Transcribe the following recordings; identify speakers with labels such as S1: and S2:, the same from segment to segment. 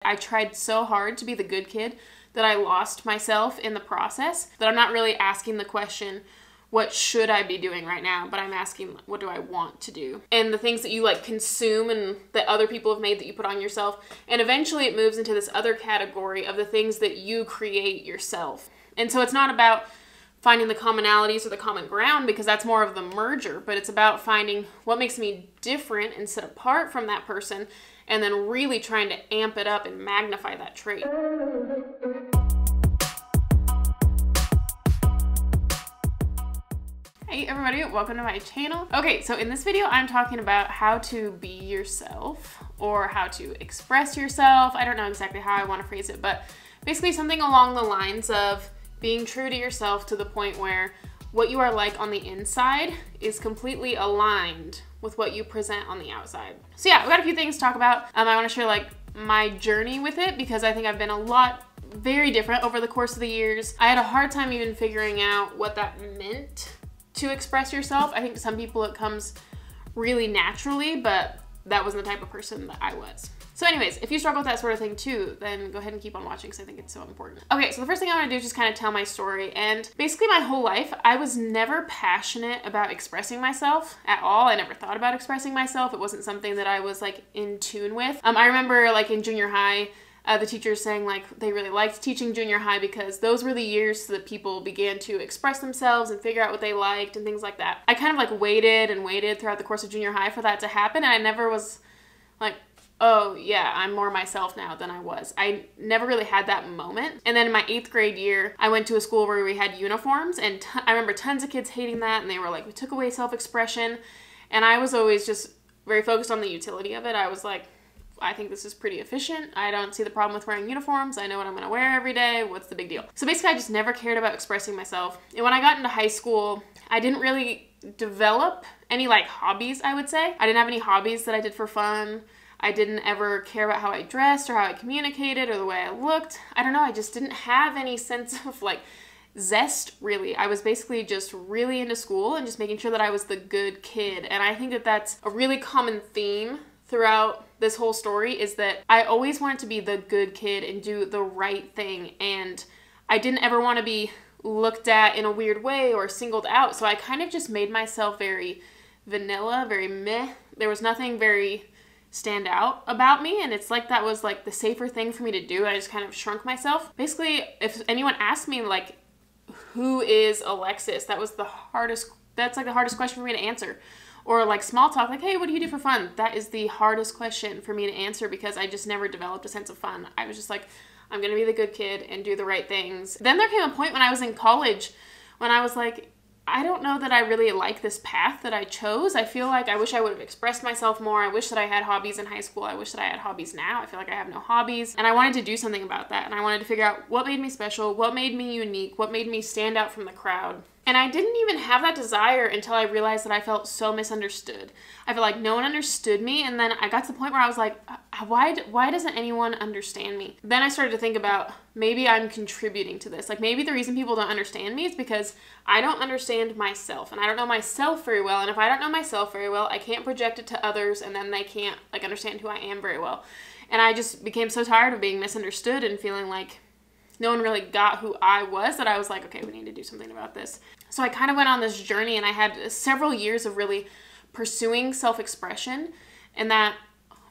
S1: I tried so hard to be the good kid that I lost myself in the process, that I'm not really asking the question, what should I be doing right now? But I'm asking, what do I want to do? And the things that you like consume and that other people have made that you put on yourself. And eventually it moves into this other category of the things that you create yourself. And so it's not about finding the commonalities or the common ground, because that's more of the merger, but it's about finding what makes me different and sit apart from that person, and then really trying to amp it up and magnify that trait. Hey everybody, welcome to my channel. Okay, so in this video, I'm talking about how to be yourself or how to express yourself. I don't know exactly how I want to phrase it, but basically something along the lines of being true to yourself to the point where what you are like on the inside is completely aligned with what you present on the outside. So yeah, I've got a few things to talk about. I want to share like my journey with it, because I think I've been a lot very different over the course of the years. I had a hard time even figuring out what that meant to express yourself. I think to some people it comes really naturally, but that wasn't the type of person that I was. So anyways, if you struggle with that sort of thing too, then go ahead and keep on watching because I think it's so important. Okay, so the first thing I want to do is just kind of tell my story. And basically my whole life, I was never passionate about expressing myself at all. I never thought about expressing myself. It wasn't something that I was like in tune with. I remember like in junior high, the teachers saying like they really liked teaching junior high because those were the years that people began to express themselves and figure out what they liked and things like that. I kind of like waited and waited throughout the course of junior high for that to happen, and I never was like, oh yeah, I'm more myself now than I was. I never really had that moment. And then in my 8th grade year, I went to a school where we had uniforms, and I remember tons of kids hating that, and they were like, we took away self-expression. And I was always just very focused on the utility of it. I was like, I think this is pretty efficient. I don't see the problem with wearing uniforms. I know what I'm gonna wear every day. What's the big deal? So basically I just never cared about expressing myself. And when I got into high school, I didn't really develop any like hobbies, I would say. I didn't have any hobbies that I did for fun. I didn't ever care about how I dressed or how I communicated or the way I looked. I don't know, I just didn't have any sense of like zest, really. I was basically just really into school and just making sure that I was the good kid. And I think that that's a really common theme throughout this whole story, is that I always wanted to be the good kid and do the right thing. And I didn't ever want to be looked at in a weird way or singled out. So I kind of just made myself very vanilla, very meh. There was nothing very stand out about me, and it's like that was like the safer thing for me to do. I just kind of shrunk myself. Basically, if anyone asked me like, who is Alexis, that's like the hardest question for me to answer. Or like small talk, like, hey, what do you do for fun? That is the hardest question for me to answer, because I just never developed a sense of fun. I was just like, I'm gonna be the good kid and do the right things. Then there came a point when I was in college when I was like, I don't know that I really like this path that I chose. I feel like I wish I would have expressed myself more. I wish that I had hobbies in high school. I wish that I had hobbies now. I feel like I have no hobbies. And I wanted to do something about that. And I wanted to figure out what made me special, what made me unique, what made me stand out from the crowd. And I didn't even have that desire until I realized that I felt so misunderstood. I feel like no one understood me. And then I got to the point where I was like, why doesn't anyone understand me? Then I started to think about, maybe I'm contributing to this. Like maybe the reason people don't understand me is because I don't understand myself, and I don't know myself very well. And if I don't know myself very well, I can't project it to others, and then they can't like understand who I am very well. And I just became so tired of being misunderstood and feeling like no one really got who I was, that I was like, okay, we need to do something about this. So I kind of went on this journey, and I had several years of really pursuing self-expression, and that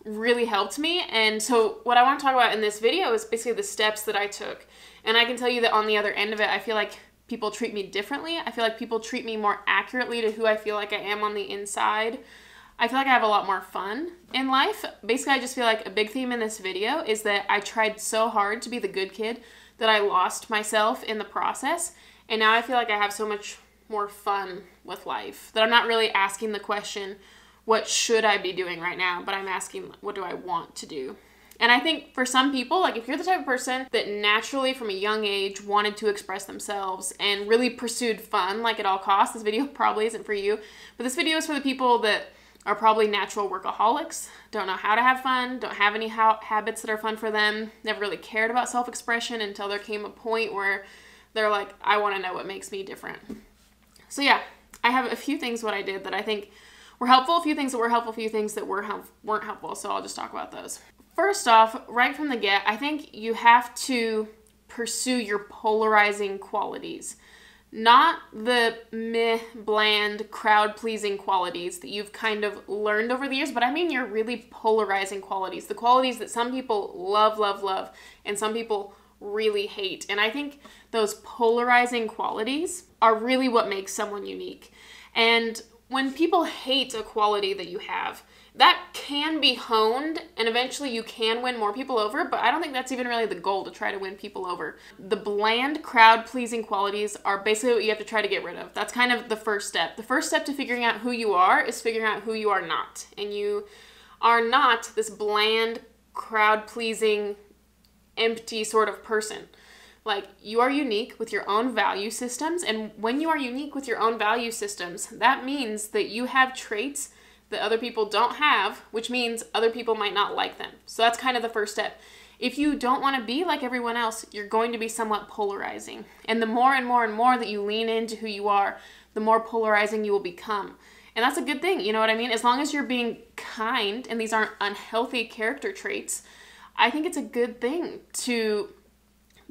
S1: really helped me. And so what I want to talk about in this video is basically the steps that I took. And I can tell you that on the other end of it, I feel like people treat me differently. I feel like people treat me more accurately to who I feel like I am on the inside. I feel like I have a lot more fun in life. Basically, I just feel like a big theme in this video is that I tried so hard to be the good kid that I lost myself in the process. And now I feel like I have so much more fun with life, that I'm not really asking the question, what should I be doing right now? But I'm asking, what do I want to do? And I think for some people, like if you're the type of person that naturally from a young age wanted to express themselves and really pursued fun like at all costs, this video probably isn't for you. But this video is for the people that are probably natural workaholics, don't know how to have fun, don't have any habits that are fun for them, never really cared about self-expression until there came a point where they're like, I want to know what makes me different. So yeah, I have a few things what I did that I think were helpful, a few things that were helpful, a few things that weren't helpful, so I'll just talk about those. first off, right from the get, I think you have to pursue your polarizing qualities. Not the meh, bland, crowd-pleasing qualities that you've kind of learned over the years, but I mean your really polarizing qualities. The qualities that some people love, love, love, and some people really hate. And I think those polarizing qualities are really what makes someone unique. And when people hate a quality that you have, that can be honed, and eventually you can win more people over, but I don't think that's even really the goal, to try to win people over. The bland, crowd-pleasing qualities are basically what you have to try to get rid of. That's kind of the first step. The first step to figuring out who you are is figuring out who you are not. And you are not this bland, crowd-pleasing, empty sort of person. Like, you are unique with your own value systems, and when you are unique with your own value systems, that means that you have traits that other people don't have, which means other people might not like them. So that's kind of the first step. If you don't want to be like everyone else, you're going to be somewhat polarizing. And the more and more and more that you lean into who you are, the more polarizing you will become. And that's a good thing, you know what I mean? As long as you're being kind, and these aren't unhealthy character traits, I think it's a good thing to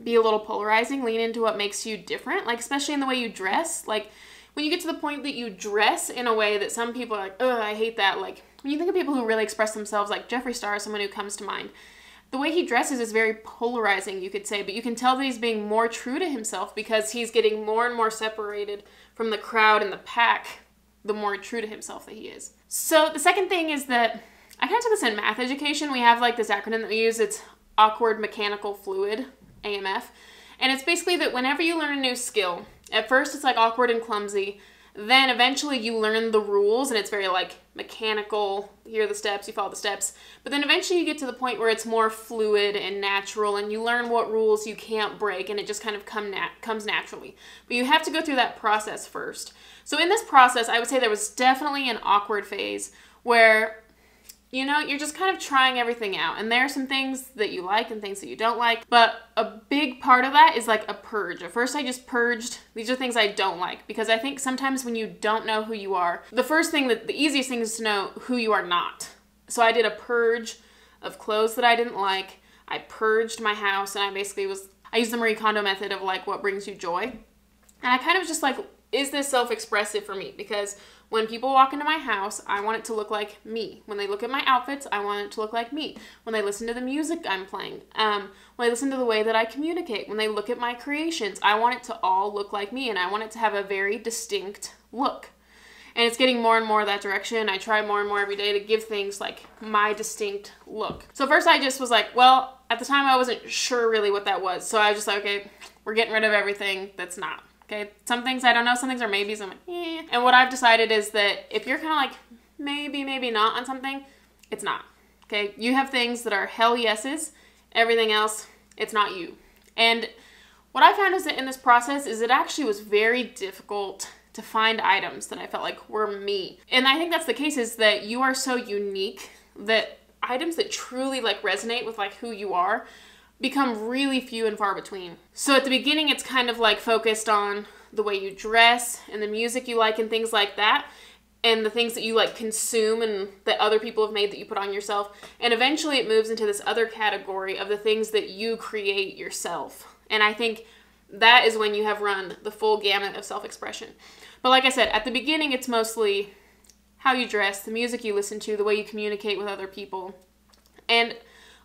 S1: be a little polarizing, lean into what makes you different, like especially in the way you dress. Like, when you get to the point that you dress in a way that some people are like, oh, I hate that. Like, when you think of people who really express themselves, like Jeffree Star is someone who comes to mind. The way he dresses is very polarizing, you could say, but you can tell that he's being more true to himself because he's getting more and more separated from the crowd and the pack, the more true to himself that he is. So the second thing is that, I kind of took this in math education. We have like this acronym that we use. It's awkward mechanical fluid, AMF. And it's basically that whenever you learn a new skill, at first it's like awkward and clumsy, then eventually you learn the rules and it's very like mechanical, here are the steps, you follow the steps, but then eventually you get to the point where it's more fluid and natural and you learn what rules you can't break and it just kind of comes naturally. But you have to go through that process first. So in this process, I would say there was definitely an awkward phase where, you know, you're just kind of trying everything out. And there are some things that you like and things that you don't like. But a big part of that is like a purge. At first I just purged. These are things I don't like. Because I think sometimes when you don't know who you are, the easiest thing is to know who you are not. So I did a purge of clothes that I didn't like. I purged my house and I used the Marie Kondo method of like what brings you joy. And I kind of just like, is this self-expressive for me? Because when people walk into my house, I want it to look like me. When they look at my outfits, I want it to look like me. When they listen to the music I'm playing, when they listen to the way that I communicate, when they look at my creations, I want it to all look like me and I want it to have a very distinct look. And it's getting more and more that direction. I try more and more every day to give things like my distinct look. So first I just was like, well, at the time I wasn't sure really what that was. So I was just like, okay, we're getting rid of everything that's not. Okay, some things I don't know, some things are maybes, I'm like, eh. And what I've decided is that if you're kind of like, maybe, maybe not on something, it's not. Okay, you have things that are hell yeses, everything else, it's not you. And what I found is that in this process is it actually was very difficult to find items that I felt like were me. And I think that's the case, is that you are so unique that items that truly like resonate with like who you are become really few and far between. So at the beginning, it's kind of like focused on the way you dress and the music you like and things like that, and the things that you like consume and that other people have made that you put on yourself. And eventually it moves into this other category of the things that you create yourself. And I think that is when you have run the full gamut of self-expression. But like I said, at the beginning, it's mostly how you dress, the music you listen to, the way you communicate with other people. And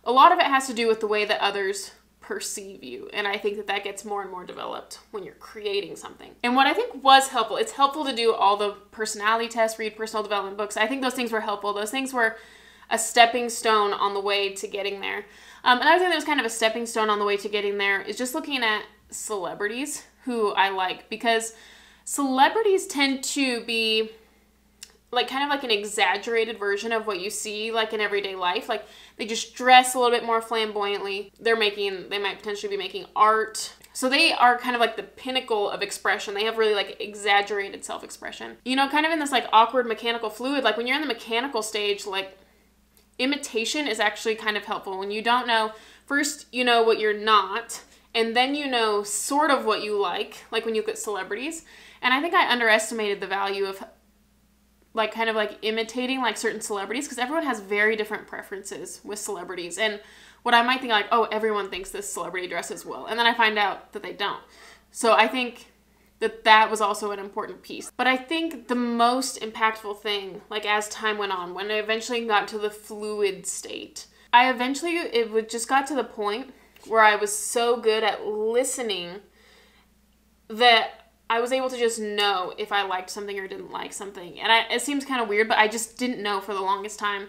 S1: a lot of it has to do with the way that others perceive you. And I think that that gets more and more developed when you're creating something. And what I think was helpful, it's helpful to do all the personality tests, read personal development books. I think those things were helpful. Those things were a stepping stone on the way to getting there. Another thing that was kind of a stepping stone on the way to getting there is just looking at celebrities who I like, because celebrities tend to be like kind of like an exaggerated version of what you see like in everyday life. Like they just dress a little bit more flamboyantly. They might potentially be making art. So they are kind of like the pinnacle of expression. They have really like exaggerated self-expression. You know, kind of in this like awkward mechanical fluid, like when you're in the mechanical stage, like imitation is actually kind of helpful. When you don't know, first you know what you're not, and then you know sort of what you like when you look at celebrities. And I think I underestimated the value of like kind of like imitating like certain celebrities, because everyone has very different preferences with celebrities. And what I might think like, oh, everyone thinks this celebrity dresses well, and then I find out that they don't. So I think that was also an important piece. But I think the most impactful thing, like as time went on, when I eventually got to the fluid state, it just got to the point where I was so good at listening that I was able to just know if I liked something or didn't like something. And it seems kind of weird, but I just didn't know for the longest time,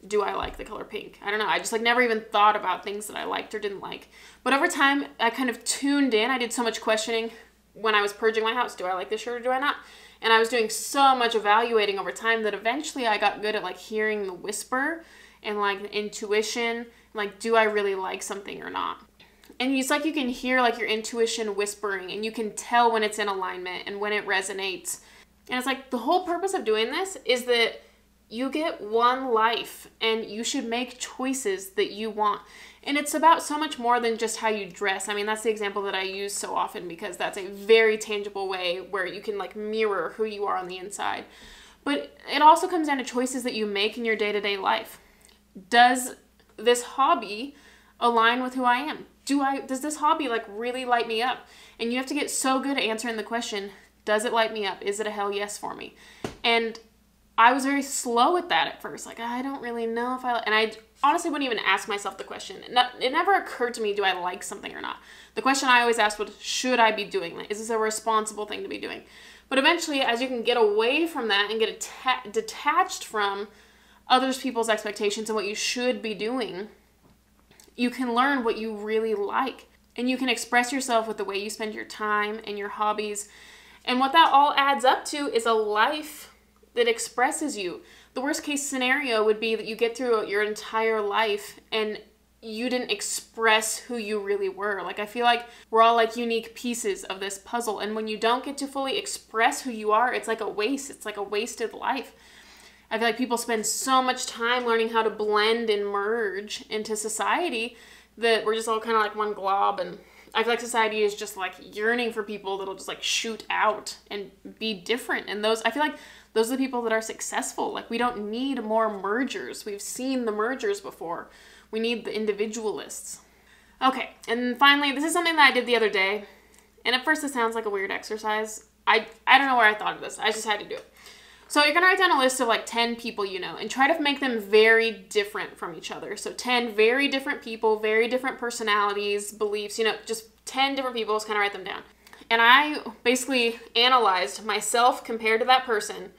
S1: do I like the color pink? I don't know. I just like never even thought about things that I liked or didn't like. But over time, I kind of tuned in. I did so much questioning when I was purging my house. Do I like this shirt or do I not? And I was doing so much evaluating over time that eventually I got good at like hearing the whisper and like the intuition, like, do I really like something or not? And it's like you can hear like your intuition whispering, and you can tell when it's in alignment and when it resonates. And it's like the whole purpose of doing this is that you get one life and you should make choices that you want. And it's about so much more than just how you dress. I mean, that's the example that I use so often because that's a very tangible way where you can like mirror who you are on the inside. But it also comes down to choices that you make in your day-to-day life. Does this hobby align with who I am? Does this hobby like really light me up? And you have to get so good at answering the question, does it light me up? Is it a hell yes for me? And I was very slow at that at first. Like, I don't really know if and I honestly wouldn't even ask myself the question. It never occurred to me, do I like something or not? The question I always asked was, should I be doing that? Is this a responsible thing to be doing? But eventually, as you can get away from that and get detached from other people's expectations and what you should be doing, you can learn what you really like. And you can express yourself with the way you spend your time and your hobbies. And what that all adds up to is a life that expresses you. The worst case scenario would be that you get through your entire life and you didn't express who you really were. Like, I feel like we're all like unique pieces of this puzzle. And when you don't get to fully express who you are, it's like a waste. It's like a wasted life. I feel like people spend so much time learning how to blend and merge into society that we're just all kind of like one glob. And I feel like society is just like yearning for people that'll just like shoot out and be different. And I feel like those are the people that are successful. Like, we don't need more mergers. We've seen the mergers before. We need the individualists. Okay, and finally, this is something that I did the other day. And at first it sounds like a weird exercise. I don't know where I thought of this. I just had to do it. So you're going to write down a list of like 10 people you know and try to make them very different from each other. So 10 very different people, very different personalities, beliefs, just 10 different people, just kind of write them down. And I basically analyzed myself compared to that person.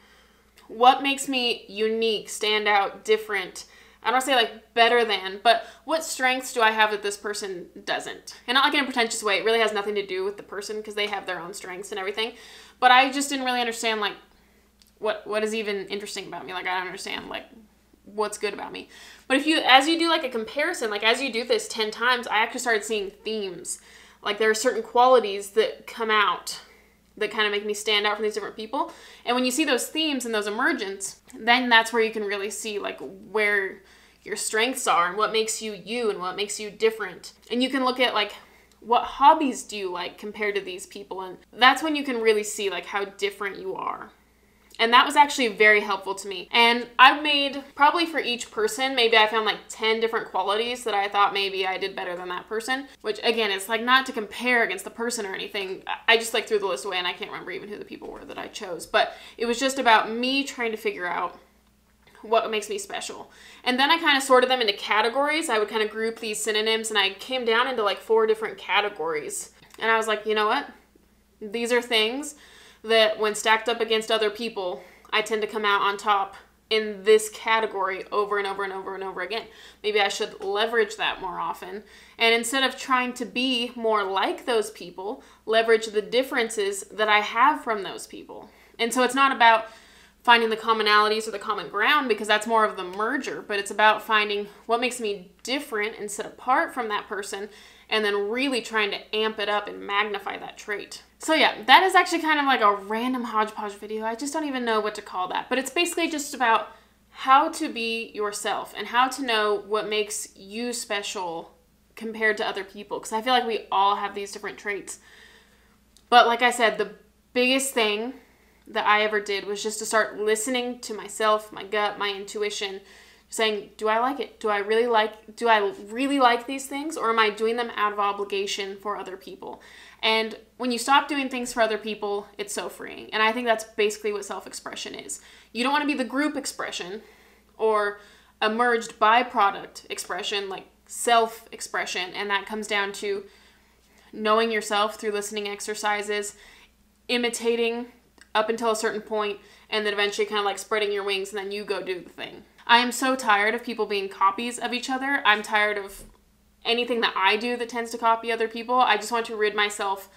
S1: What makes me unique, stand out, different? I don't want to say like better than, but what strengths do I have that this person doesn't? And not like in a pretentious way. It really has nothing to do with the person because they have their own strengths and everything. But I just didn't really understand like what is even interesting about me. Like, I don't understand like what's good about me. But as you do like a comparison, like as you do this 10 times, I actually started seeing themes. Like, there are certain qualities that come out that kind of make me stand out from these different people. And when you see those themes and those emergence, then that's where you can really see like where your strengths are and what makes you you and what makes you different. And you can look at like, what hobbies do you like compared to these people? And that's when you can really see like how different you are. And that was actually very helpful to me. And I made, probably for each person, maybe I found like 10 different qualities that I thought maybe I did better than that person. Which again, it's like not to compare against the person or anything. I just like threw the list away and I can't remember even who the people were that I chose. But it was just about me trying to figure out what makes me special. And then I kind of sorted them into categories. I would kind of group these synonyms and I came down into like 4 different categories. And I was like, you know what? These are things that when stacked up against other people, I tend to come out on top in this category over and over and over and over again. Maybe I should leverage that more often. And instead of trying to be more like those people, leverage the differences that I have from those people. And so it's not about finding the commonalities or the common ground, because that's more of the merger, but it's about finding what makes me different and sit apart from that person, and then really trying to amp it up and magnify that trait. So yeah, that is actually kind of like a random hodgepodge video. I just don't even know what to call that. But it's basically just about how to be yourself and how to know what makes you special compared to other people. Because I feel like we all have these different traits. But like I said, the biggest thing that I ever did was just to start listening to myself, my gut, my intuition, saying, do I like it? Do I really like these things, or am I doing them out of obligation for other people? And when you stop doing things for other people, it's so freeing. And I think that's basically what self-expression is. You don't want to be the group expression or a merged byproduct expression like self-expression. And that comes down to knowing yourself through listening exercises, imitating up until a certain point, and then eventually kind of like spreading your wings and then you go do the thing. I am so tired of people being copies of each other. I'm tired of anything that I do that tends to copy other people. I just want to rid myself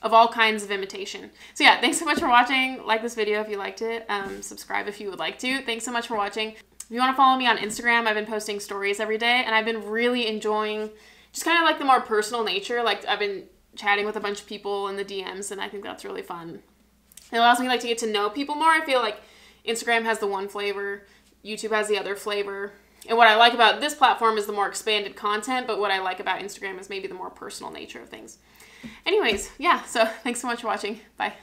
S1: of all kinds of imitation. So yeah, thanks so much for watching. Like this video if you liked it. Subscribe if you would like to. Thanks so much for watching. If you want to follow me on Instagram, I've been posting stories every day, and I've been really enjoying just kind of like the more personal nature. Like I've been chatting with a bunch of people in the DMs, and I think that's really fun. It allows me like to get to know people more. I feel like Instagram has the one flavor, YouTube has the other flavor. And what I like about this platform is the more expanded content, but what I like about Instagram is maybe the more personal nature of things. Anyways, yeah, so thanks so much for watching. Bye.